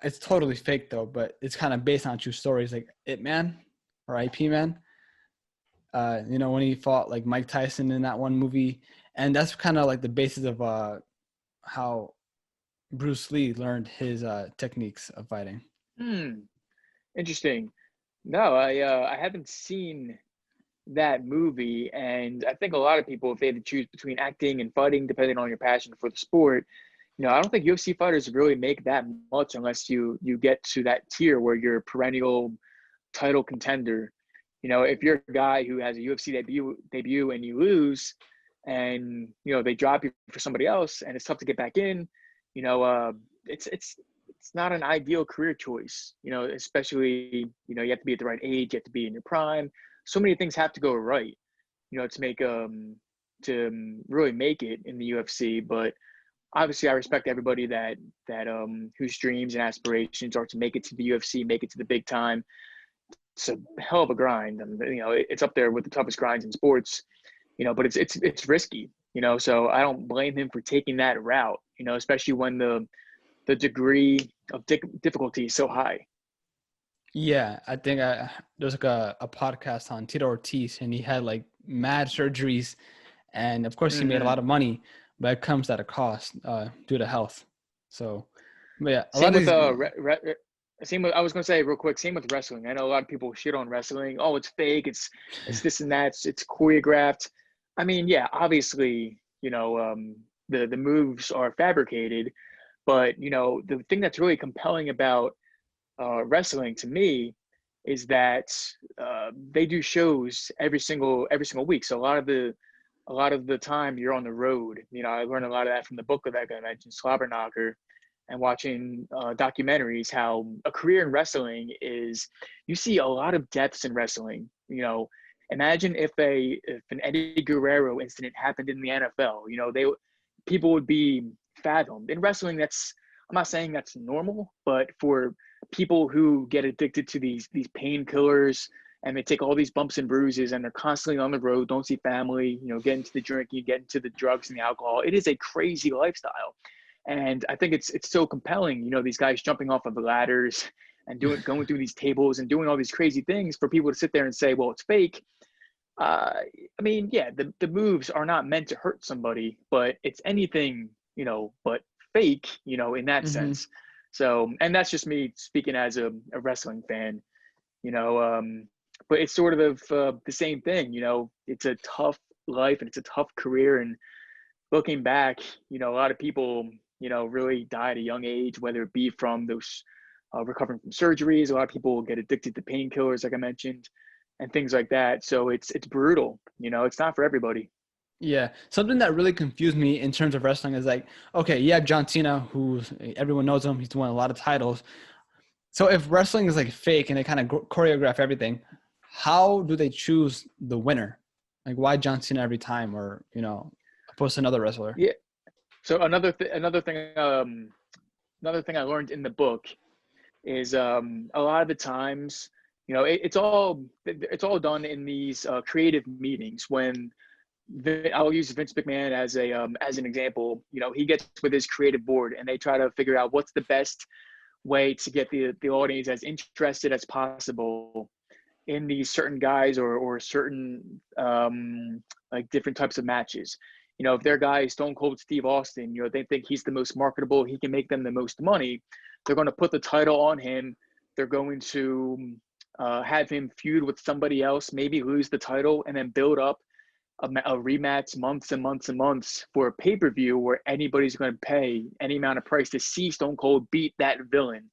it's totally fake though, but it's kind of based on true stories, like Ip Man or IP Man. When he fought like Mike Tyson in that one movie. And that's kind of like the basis of how Bruce Lee learned his techniques of fighting. Interesting. No, I haven't seen that movie, and I think a lot of people, if they had to choose between acting and fighting, depending on your passion for the sport, I don't think UFC fighters really make that much unless you get to that tier where you're a perennial title contender. If you're a guy who has a UFC debut and you lose, and they drop you for somebody else, and it's tough to get back in, it's not an ideal career choice. Especially you have to be at the right age, you have to be in your prime. So many things have to go right, to make to really make it in the UFC. But obviously, I respect everybody that whose dreams and aspirations are to make it to the UFC, make it to the big time. It's a hell of a grind. It's up there with the toughest grinds in sports. But it's risky. So I don't blame him for taking that route. Especially when the degree of difficulty is so high. Yeah, I think there's like a podcast on Tito Ortiz, and he had like mad surgeries, and of course he made a lot of money, but it comes at a cost due to health. So, but yeah, I was gonna say real quick. Same with wrestling. I know a lot of people shit on wrestling. Oh, it's fake. It's this and that. It's choreographed. I mean, yeah, obviously, the moves are fabricated, but the thing that's really compelling about wrestling to me is that they do shows every single week. So a lot of the time you're on the road. I learned a lot of that from the book that I mentioned, Slobber Knocker, and watching documentaries. How a career in wrestling is, you see a lot of deaths in wrestling. Imagine if an Eddie Guerrero incident happened in the NFL. People would be fathomed in wrestling. I'm not saying that's normal, but for people who get addicted to these painkillers, and they take all these bumps and bruises, and they're constantly on the road, don't see family, get into the drinking, get into the drugs and the alcohol. It is a crazy lifestyle. And I think it's so compelling, these guys jumping off of the ladders and going through these tables and doing all these crazy things, for people to sit there and say, well, it's fake. I mean, yeah, the moves are not meant to hurt somebody, but it's anything, but fake, in that Mm-hmm. sense. So, and that's just me speaking as a wrestling fan, you know, but it's sort of the same thing. It's a tough life and it's a tough career. And looking back, a lot of people, really die at a young age, whether it be from those recovering from surgeries. A lot of people get addicted to painkillers, like I mentioned, and things like that. So it's brutal. It's not for everybody. Yeah. Something that really confused me in terms of wrestling is like, okay, you have John Cena, who everyone knows him. He's won a lot of titles. So if wrestling is like fake and they kind of choreograph everything, how do they choose the winner? Like, why John Cena every time, or opposed to another wrestler? Yeah. So another thing I learned in the book is a lot of the times, it's all done in these creative meetings. When I'll use Vince McMahon as an example. He gets with his creative board and they try to figure out what's the best way to get the audience as interested as possible in these certain guys, or certain like different types of matches. If their guy is Stone Cold Steve Austin, they think he's the most marketable, he can make them the most money. They're going to put the title on him. They're going to have him feud with somebody else, maybe lose the title, and then build up a rematch months and months and months for a pay-per-view where anybody's going to pay any amount of price to see Stone Cold beat that villain.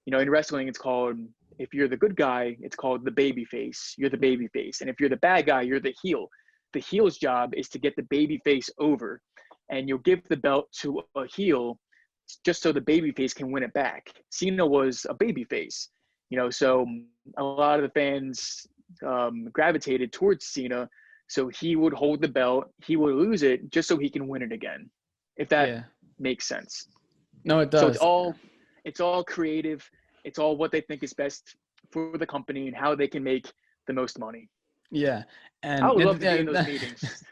In wrestling, it's called, if you're the good guy, it's called the baby face. You're the baby face. And if you're the bad guy, you're the heel. The heel's job is to get the baby face over. And you'll give the belt to a heel just so the baby face can win it back. Cena was a baby face. So a lot of the fans gravitated towards Cena. So he would hold the belt, he would lose it just so he can win it again, if that Yeah. makes sense. No, it So does. it's all creative. It's all what they think is best for the company and how they can make the most money. Yeah. I And would love to be in those meetings.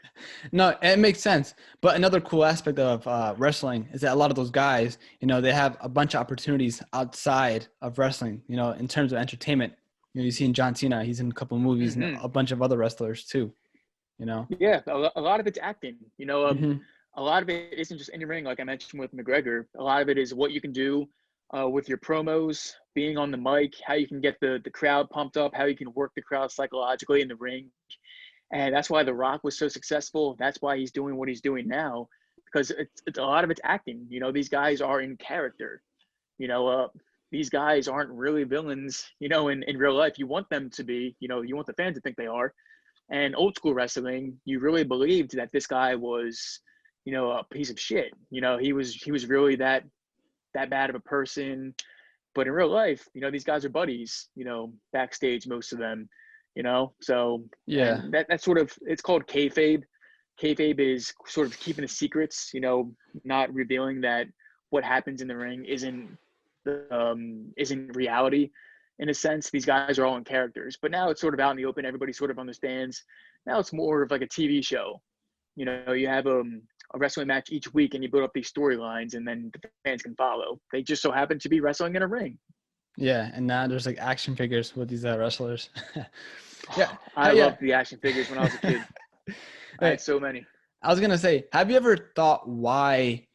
No, it makes sense. But another cool aspect of wrestling is that a lot of those guys, they have a bunch of opportunities outside of wrestling, in terms of entertainment. You see in John Cena, he's in a couple of movies and Mm-hmm. a bunch of other wrestlers too, Yeah, a lot of it's acting. Mm-hmm. A lot of it isn't just in your ring, like I mentioned with McGregor. A lot of it is what you can do with your promos, being on the mic, how you can get the crowd pumped up, how you can work the crowd psychologically in the ring. And that's why The Rock was so successful. That's why he's doing what he's doing now, because it's a lot of it's acting. These guys are in character. These guys aren't really villains, in real life. You want them to be, you want the fans to think they are. And old school wrestling, you really believed that this guy was, a piece of shit. He was really that bad of a person. But in real life, these guys are buddies, backstage, most of them, so, Yeah. and that's sort of, it's called kayfabe. Kayfabe is sort of keeping the secrets, not revealing that what happens in the ring isn't reality. In a sense, these guys are all in characters, but now it's sort of out in the open. Everybody sort of understands. Now it's more of like a TV show. You have a wrestling match each week and you build up these storylines and then the fans can follow. They just so happen to be wrestling in a ring. Yeah. And now there's like action figures with these wrestlers. Yeah. I Yeah. loved the action figures when I was a kid. I had so many. I was going to say, have you ever thought why,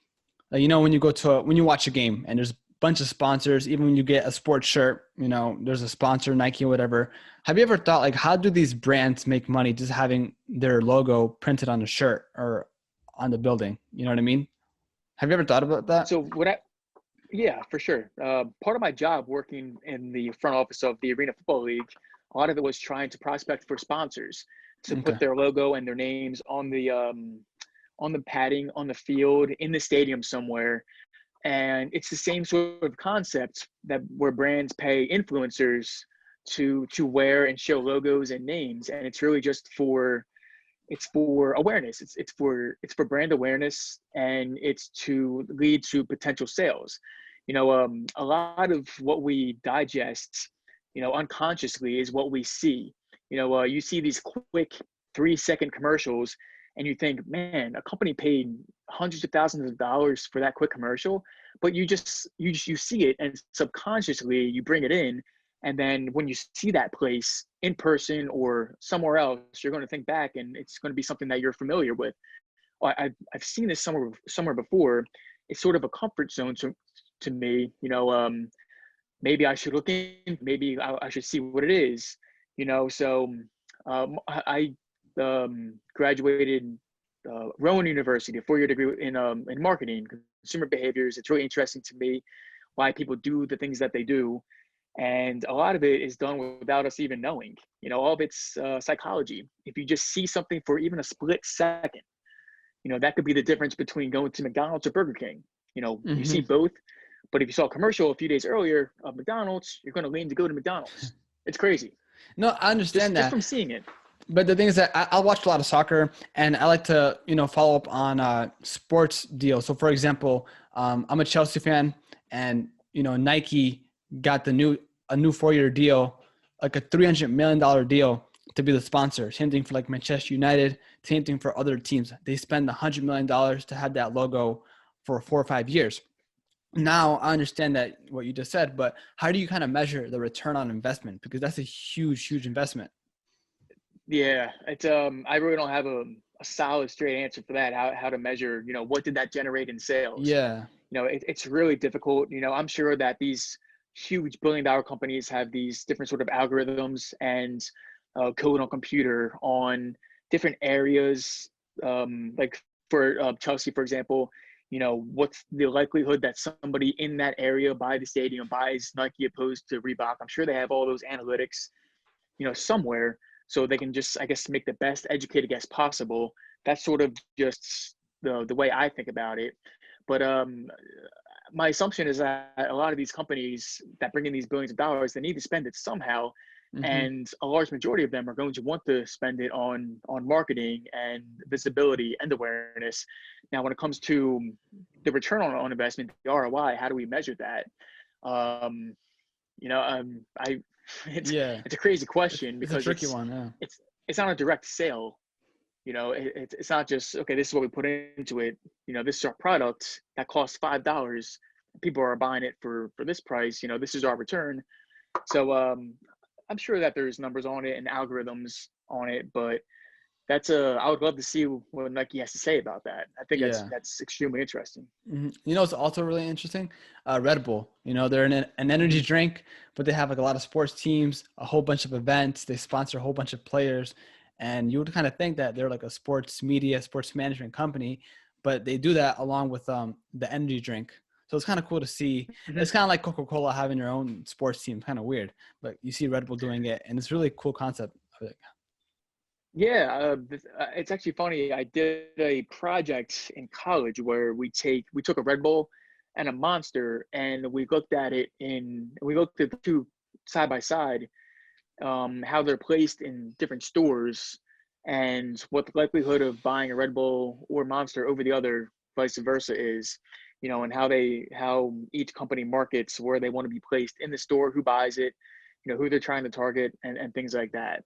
when you watch a game and there's bunch of sponsors. Even when you get a sports shirt, you know, there's a sponsor, Nike or whatever. Have you ever thought, like, how do these brands make money just having their logo printed on the shirt or on the building? You know what I mean? Have you ever thought about that? So yeah, for sure. Part of my job working in the front office of the Arena Football League, a lot of it was trying to prospect for sponsors to Okay. put their logo and their names on the padding on the field in the stadium somewhere. And it's the same sort of concept that where brands pay influencers to wear and show logos and names, and it's really just for awareness. It's for brand awareness, and it's to lead to potential sales. A lot of what we digest, unconsciously, is what we see. You see these quick 3-second commercials, and you think, man, a company paid hundreds of thousands of dollars for that quick commercial, but you see it, and subconsciously you bring it in, and then when you see that place in person or somewhere else, you're going to think back, and it's going to be something that you're familiar with. I've seen this somewhere before. It's sort of a comfort zone to me. Maybe I should look in. Maybe I should see what it is. So I graduated Rowan University, a 4-year degree in marketing, consumer behaviors. It's really interesting to me why people do the things that they do. And a lot of it is done without us even knowing. All of it's psychology. If you just see something for even a split second, that could be the difference between going to McDonald's or Burger King. You see Mm-hmm. both, but if you saw a commercial a few days earlier of McDonald's, you're going to lean to go to McDonald's. It's crazy. No, I understand Just that. from seeing it. But the thing is that I'll watch a lot of soccer, and I like to, follow up on sports deals. So, for example, I'm a Chelsea fan, and Nike got a new 4-year deal, like a $300 million deal to be the sponsor. Same thing for like Manchester United. Same thing for other teams. They spend $100 million to have that logo for 4 or 5 years. Now I understand that what you just said, but how do you kind of measure the return on investment? Because that's a huge, huge investment. Yeah, it's I really don't have a solid straight answer for that. How to measure, what did that generate in sales? Yeah. It's really difficult. I'm sure that these huge billion-dollar companies have these different sort of algorithms and code on computer on different areas. Like for Chelsea, for example, what's the likelihood that somebody in that area by the stadium buys Nike opposed to Reebok? I'm sure they have all those analytics, somewhere, so they can just, I guess, make the best educated guess possible. That's sort of just the way I think about it. But my assumption is that a lot of these companies that bring in these billions of dollars, they need to spend it somehow, Mm-hmm. and a large majority of them are going to want to spend it on marketing and visibility and awareness. Now, when it comes to the return on investment, the ROI, how do we measure that? Um, I Yeah. it's a crazy It's, question it's a because tricky one. Yeah. it's not a direct sale. It's not just, okay, this is what we put into it. This is our product that costs $5. People are buying it for this price. This is our return. So I'm sure that there's numbers on it and algorithms on it, but I would love to see what Nike has to say about that. I think Yeah. that's extremely interesting. Mm-hmm. It's also really interesting. Red Bull, they're an energy Hmm. drink, but they have like a lot of sports teams, a whole bunch of events. They sponsor a whole bunch of players. And you would kind of think that they're like a sports media, sports management company, but they do that along with the energy drink. So it's kind of cool to see. Hmm. It's kind of like Coca-Cola having their own sports team, kind of weird, but you see Red Bull doing it, and it's really cool concept. Yeah, it's actually funny. I did a project in college where we took a Red Bull and a Monster, and we looked at the two side by side, how they're placed in different stores, and what the likelihood of buying a Red Bull or Monster over the other, vice versa, is. And how each company markets where they want to be placed in the store, who buys it, who they're trying to target, and things like that.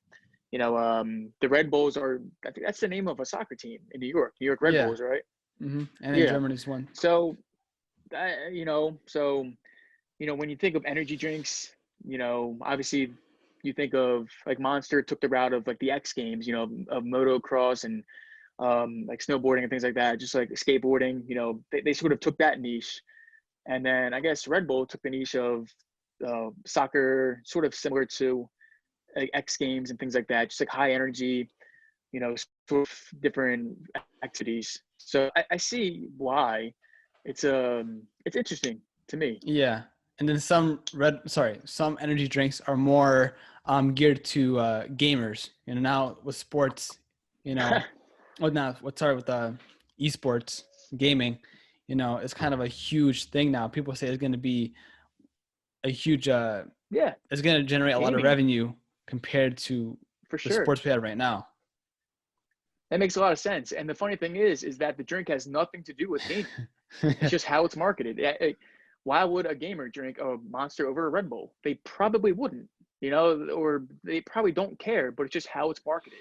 The Red Bulls are, I think that's the name of a soccer team in New York Red Yeah. Bulls, right? Mm-hmm. And then Yeah. Germany's one. So, when you think of energy drinks, obviously you think of like Monster took the route of like the X Games, of motocross and like snowboarding and things like that, just like skateboarding. They sort of took that niche. And then I guess Red Bull took the niche of soccer, sort of similar to like X Games and things like that, just like high energy, sort of different activities. So I see why it's interesting to me. Yeah. And then some energy drinks are more geared to gamers. Now with sports, with esports gaming, it's kind of a huge thing now. People say it's going to be a huge Yeah, it's going to generate a lot of gaming revenue compared to for the sure. sports we have right now. That makes a lot of sense. And the funny thing is that the drink has nothing to do with gaming. It's just how it's marketed. Why would a gamer drink a Monster over a Red Bull? They probably wouldn't, or they probably don't care, but it's just how it's marketed.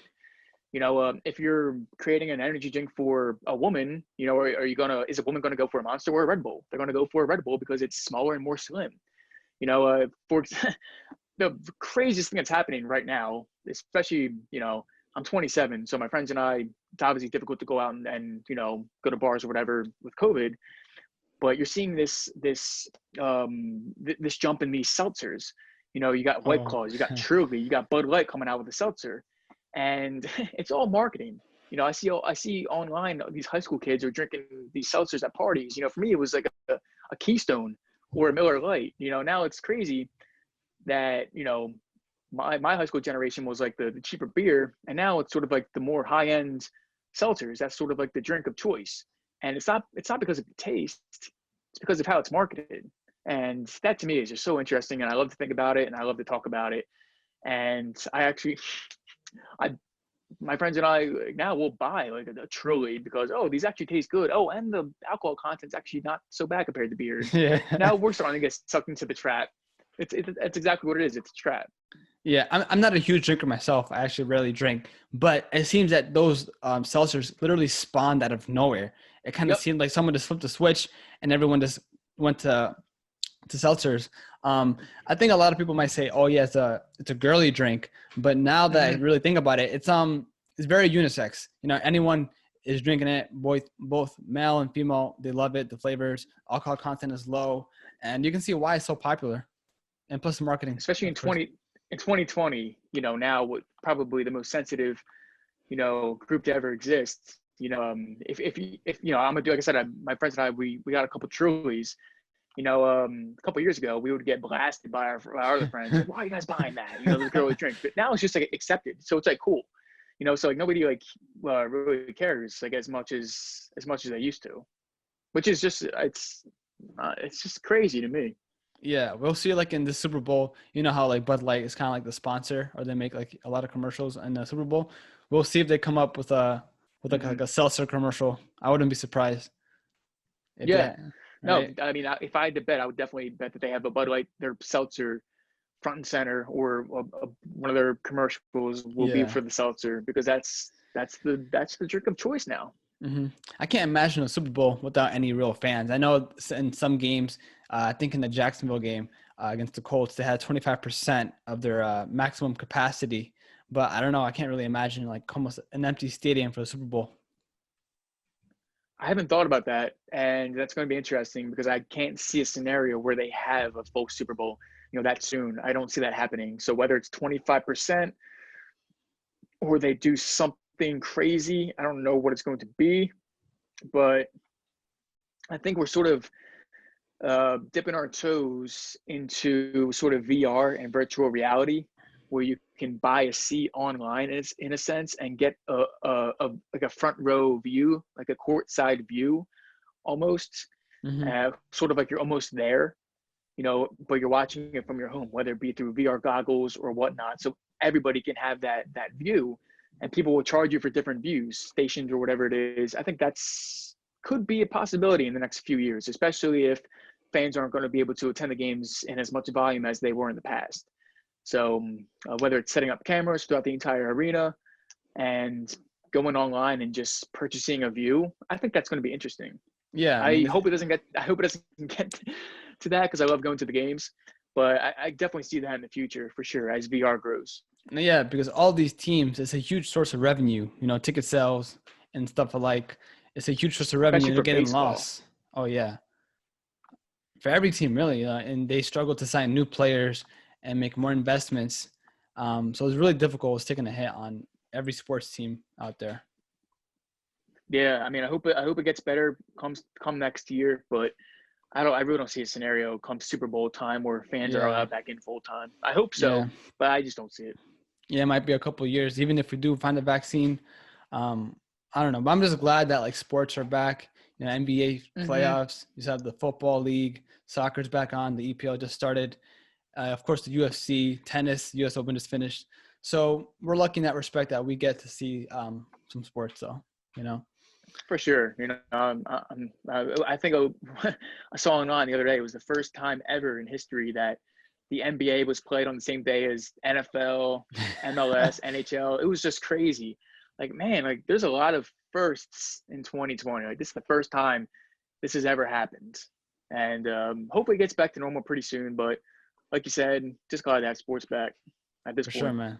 If you're creating an energy drink for a woman, is a woman going to go for a Monster or a Red Bull? They're going to go for a Red Bull because it's smaller and more slim. For the craziest thing that's happening right now, especially, I'm 27, so my friends and I, it's obviously difficult to go out and go to bars or whatever with COVID. But you're seeing this jump in these seltzers. You got White Oh, Claws, you got Truly, you got Bud Light coming out with a seltzer, and it's all marketing. I see online these high school kids are drinking these seltzers at parties. For me, it was like a Keystone or a Miller Lite. Now it's crazy that my high school generation was like the cheaper beer, and now it's sort of like the more high end seltzers. That's sort of like the drink of choice, and it's not because of the taste, it's because of how it's marketed. And that to me is just so interesting, and I love to think about it, and I love to talk about it. And I my friends and I now will buy like a Truly because these actually taste good. And the alcohol content's actually not so bad compared to beers. yeah. Now we're starting to get sucked into the trap. It's exactly what it is. It's a trap. Yeah, I'm not a huge drinker myself. I actually rarely drink, but it seems that those seltzers literally spawned out of nowhere. It kind of Yep. seemed like someone just flipped a switch and everyone just went to seltzers. I think a lot of people might say, "Oh, yeah, it's a girly drink," but now that I Mm-hmm. really think about it, it's very unisex. Anyone is drinking it. Both male and female, they love it. The flavors, alcohol content is low, and you can see why it's so popular. And plus, the marketing, Especially of course. in 2020, now what probably the most sensitive, group to ever exist. If I'm gonna do, like I said, my friends and I, we got a couple Trulies. A couple of years ago, we would get blasted by our other friends. Like, why are you guys buying that? This girly drink. But now it's just like accepted. So it's like cool. So like nobody like really cares like as much as they used to, which is just it's just crazy to me. Yeah, we'll see like in the Super Bowl, how like Bud Light is kind of like the sponsor or they make like a lot of commercials in the Super Bowl. We'll see if they come up with Mm-hmm. like a seltzer commercial. I wouldn't be surprised if Yeah. they, No, right? I mean, if I had to bet, I would definitely bet that they have a Bud Light, their seltzer front and center, or one of their commercials will be Yeah. for the seltzer because that's the drink of choice now. hmm I can't imagine a Super Bowl without any real fans. I know in some games, I think in the Jacksonville game against the Colts, they had 25% of their maximum capacity. But I don't know. I can't really imagine like almost an empty stadium for the Super Bowl. I haven't thought about that, and that's going to be interesting because I can't see a scenario where they have a full Super Bowl, that soon. I don't see that happening. So whether it's 25% or they do something crazy, I don't know what it's going to be, but I think we're sort of dipping our toes into sort of VR and virtual reality, where you can buy a seat online in a sense and get like a front row view, like a courtside view, almost, hmm sort of like you're almost there, but you're watching it from your home, whether it be through VR goggles or whatnot. So everybody can have that view, and people will charge you for different views, stations or whatever it is. I think that's could be a possibility in the next few years, especially if fans aren't going to be able to attend the games in as much volume as they were in the past. So whether it's setting up cameras throughout the entire arena and going online and just purchasing a view, I think that's going to be interesting. Yeah, I I mean, hope it doesn't get. I hope it doesn't get to that because I love going to the games. But I definitely see that in the future for sure as VR grows, yeah, because all these teams, it's a huge source of revenue. Ticket sales and stuff alike. It's a huge source of revenue, especially and they're for getting baseball. lost. Oh yeah, for every team really, and they struggle to sign new players and make more investments. So it's really difficult. It's taking a hit on every sports team out there. Yeah, I mean, I hope it gets better come next year, but I really don't see a scenario come Super Bowl time where fans are Yeah, allowed back in full time. I hope so, yeah, but I just don't see it. yeah. It might be a couple of years, even if we do find a vaccine. Um, I don't know, but I'm just glad that like sports are back. You know, NBA Hmm. playoffs. You have the football league, soccer's back on. The EPL just started. Of course, the UFC, tennis, U.S. Open just finished. So we're lucky in that respect that we get to see some sports, though. You know. For sure, I think I saw online the other day. It was the first time ever in history that the NBA was played on the same day as NFL, MLS, NHL. It was just crazy. Like, man, like there's a lot of firsts in 2020. Like this is the first time this has ever happened, and hopefully it gets back to normal pretty soon. But like you said, just glad to have sports back at this For sure, point. man.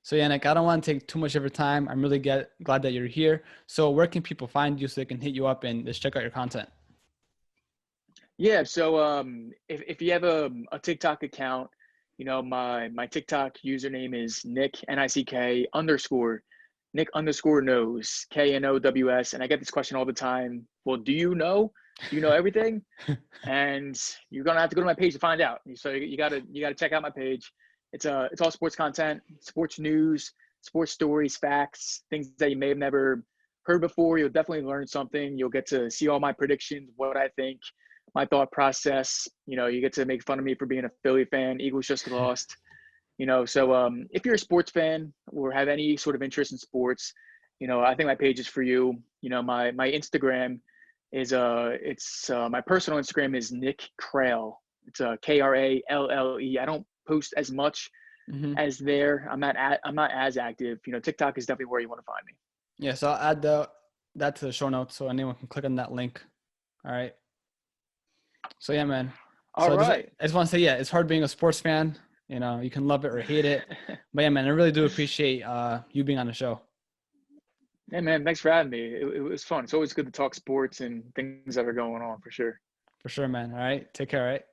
So, Yannick, I don't want to take too much of your time. I'm really glad that you're here. So, where can people find you so they can hit you up and just check out your content? Yeah, so if you have a TikTok account, my TikTok username is Nick underscore Nick underscore knows KNOWS, and I get this question all the time. Well, do you know? Do you know everything? And you're gonna have to go to my page to find out. So you gotta check out my page. It's all sports content, sports news, sports stories, facts, things that you may have never heard before. You'll definitely learn something. You'll get to see all my predictions, what I think, my thought process. You get to make fun of me for being a Philly fan. Eagles just lost. So if you're a sports fan or have any sort of interest in sports, I think my page is for you. My Instagram is it's my personal Instagram is Nick Kralle. It's Kralle. I don't post as much Hmm. as there. I'm not as active. TikTok is definitely where you want to find me. Yeah, so I'll add that to the show notes so anyone can click on that link. All right. So yeah, man. All So right. I just want to say, yeah, it's hard being a sports fan. You know, you can love it or hate it. But yeah, man, I really do appreciate you being on the show. Hey man, thanks for having me. It was fun. It's always good to talk sports and things that are going on for sure. For sure, man. All right. Take care, all right?